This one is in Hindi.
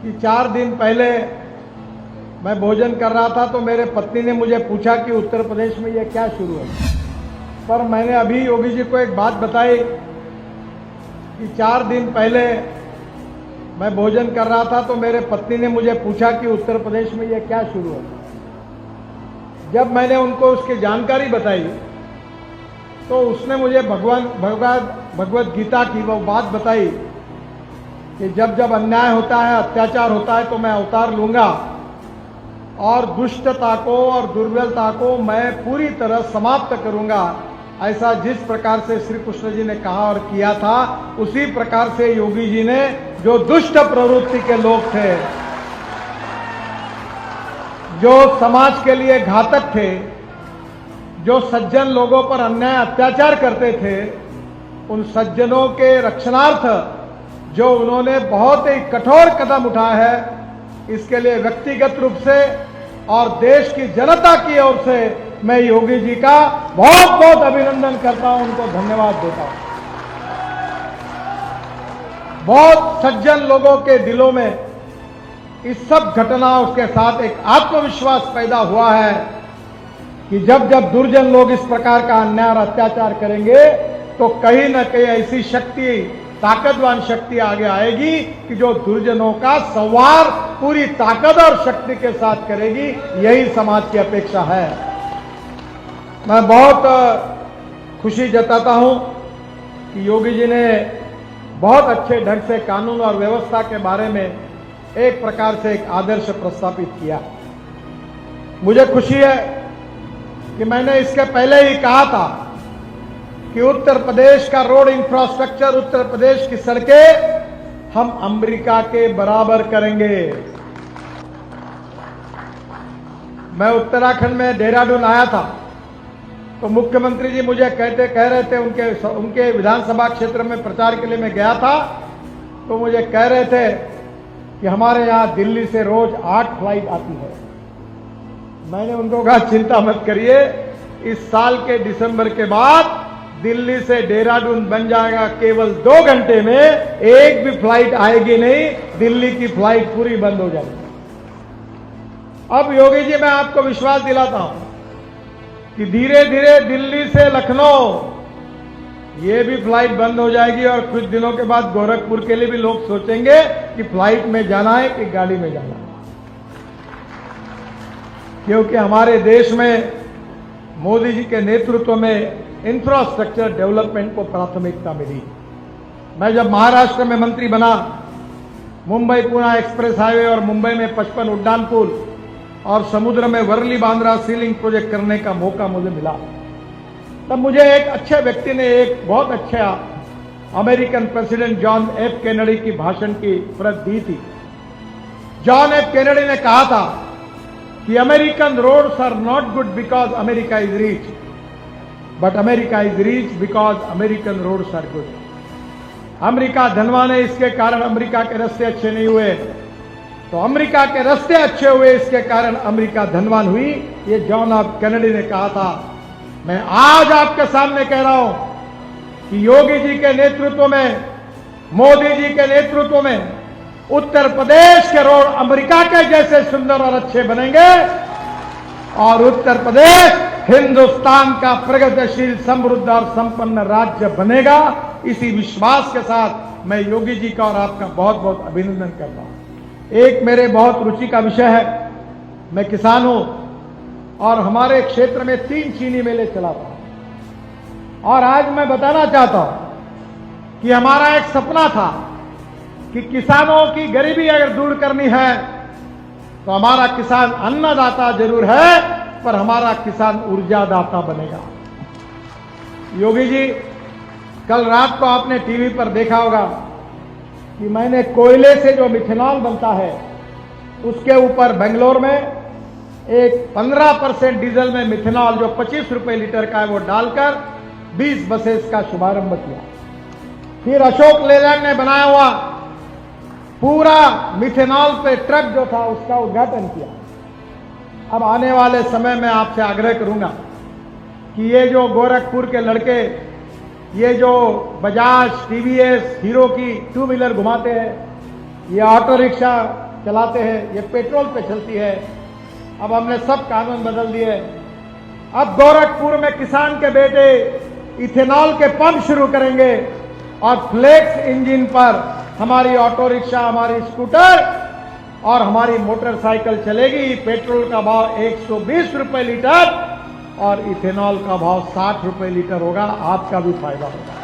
कि 4 दिन पहले मैं भोजन कर रहा था तो मेरे पत्नी ने मुझे पूछा कि उत्तर प्रदेश में ये क्या शुरू है। पर मैंने अभी योगी जी को एक बात बताई कि 4 दिन पहले मैं भोजन कर रहा था तो मेरे पत्नी ने मुझे पूछा कि उत्तर प्रदेश में ये क्या शुरू है। जब मैंने उनको उसकी जानकारी बताई तो उसने मुझे भगवद गीता की वो बात बताई कि जब जब अन्याय होता है, अत्याचार होता है तो मैं अवतार लूंगा और दुष्टता को और दुर्बलता को मैं पूरी तरह समाप्त करूंगा। ऐसा जिस प्रकार से श्री कृष्ण जी ने कहा और किया था, उसी प्रकार से योगी जी ने जो दुष्ट प्रवृत्ति के लोग थे, जो समाज के लिए घातक थे, जो सज्जन लोगों पर अन्याय अत्याचार करते थे, उन सज्जनों के रक्षणार्थ जो उन्होंने बहुत ही कठोर कदम उठाया है, इसके लिए व्यक्तिगत रूप से और देश की जनता की ओर से मैं योगी जी का बहुत बहुत अभिनंदन करता हूं, उनको धन्यवाद देता हूं। बहुत सज्जन लोगों के दिलों में इस सब घटनाओं के साथ एक आत्मविश्वास पैदा हुआ है कि जब जब दुर्जन लोग इस प्रकार का अन्याय और अत्याचार करेंगे तो कहीं न कहीं ऐसी शक्ति, ताकतवान शक्ति आगे आएगी कि जो दुर्जनों का संवार पूरी ताकत और शक्ति के साथ करेगी। यही समाज की अपेक्षा है। मैं बहुत खुशी जताता हूं कि योगी जी ने बहुत अच्छे ढंग से कानून और व्यवस्था के बारे में एक प्रकार से एक आदर्श प्रस्थापित किया। मुझे खुशी है कि मैंने इसके पहले ही कहा था कि उत्तर प्रदेश का रोड इंफ्रास्ट्रक्चर, उत्तर प्रदेश की सड़कें हम अमेरिका के बराबर करेंगे। मैं उत्तराखंड में देहरादून आया था तो मुख्यमंत्री जी मुझे कह रहे थे, उनके विधानसभा क्षेत्र में प्रचार के लिए मैं गया था तो मुझे कह रहे थे कि हमारे यहाँ दिल्ली से रोज 8 फ्लाइट आती है। मैंने उनको कहा चिंता मत करिए, इस साल के दिसंबर के बाद दिल्ली से देहरादून बन जाएगा। केवल 2 घंटे में एक भी फ्लाइट आएगी नहीं, दिल्ली की फ्लाइट पूरी बंद हो जाएगी। अब योगी जी मैं आपको विश्वास दिलाता हूं कि धीरे धीरे दिल्ली से लखनऊ ये भी फ्लाइट बंद हो जाएगी और कुछ दिनों के बाद गोरखपुर के लिए भी लोग सोचेंगे कि फ्लाइट में जाना है कि गाड़ी में जाना है। क्योंकि हमारे देश में मोदी जी के नेतृत्व में इंफ्रास्ट्रक्चर डेवलपमेंट को प्राथमिकता मिली। मैं जब महाराष्ट्र में मंत्री बना, मुंबई पुणे एक्सप्रेस हाईवे और मुंबई में 55 उड्डान पुल और समुद्र में वर्ली बांद्रा सीलिंग प्रोजेक्ट करने का मौका मुझे मिला। तब मुझे एक अच्छे व्यक्ति ने एक बहुत अच्छा American president John F Kennedy की भाषण की प्रत दी थी। जॉन एफ कैनेडी ने कहा था कि American roads are not good because America is rich, but America is rich because American roads are good. America धनवान है, इसके कारण अमेरिका के रास्ते अच्छे नहीं हुए, तो अमेरिका के रास्ते अच्छे हुए, इसके कारण अमेरिका धनवान हुई। ये जॉन एफ कैनेडी ने कहा था। मैं आज आपके सामने कह रहा हूं कि योगी जी के नेतृत्व में, मोदी जी के नेतृत्व में उत्तर प्रदेश के रोड अमेरिका के जैसे सुंदर और अच्छे बनेंगे और उत्तर प्रदेश हिंदुस्तान का प्रगतिशील, समृद्ध और संपन्न राज्य बनेगा। इसी विश्वास के साथ मैं योगी जी का और आपका बहुत बहुत अभिनंदन करता हूं। एक मेरे बहुत रुचि का विषय है, मैं किसान हूं और हमारे क्षेत्र में 3 चीनी मेले चलाता हूं और आज मैं बताना चाहता हूं कि हमारा एक सपना था कि किसानों की गरीबी अगर दूर करनी है तो हमारा किसान अन्नदाता जरूर है, पर हमारा किसान ऊर्जादाता बनेगा। योगी जी, कल रात को आपने टीवी पर देखा होगा कि मैंने कोयले से जो मिथेनॉल बनता है उसके ऊपर बेंगलोर में एक 15% डीजल में मिथेनॉल जो 25 रुपए लीटर का है वो डालकर 20 बसेस का शुभारंभ किया। फिर अशोक लेलैंड ने बनाया हुआ पूरा मिथेनॉल पे ट्रक जो था उसका उद्घाटन किया। अब आने वाले समय में आपसे आग्रह करूंगा कि ये जो गोरखपुर के लड़के ये जो बजाज, टीवीएस, हीरो की 2 व्हीलर घुमाते हैं, ये ऑटो रिक्शा चलाते हैं, ये पेट्रोल पे चलती है। अब हमने सब कानून बदल दिए। अब गोरखपुर में किसान के बेटे इथेनॉल के पंप शुरू करेंगे और फ्लेक्स इंजन पर हमारी ऑटो रिक्शा, हमारी स्कूटर और हमारी मोटरसाइकिल चलेगी। पेट्रोल का भाव 120 रुपए लीटर और इथेनॉल का भाव 60 रुपए लीटर होगा। आपका भी फायदा होगा।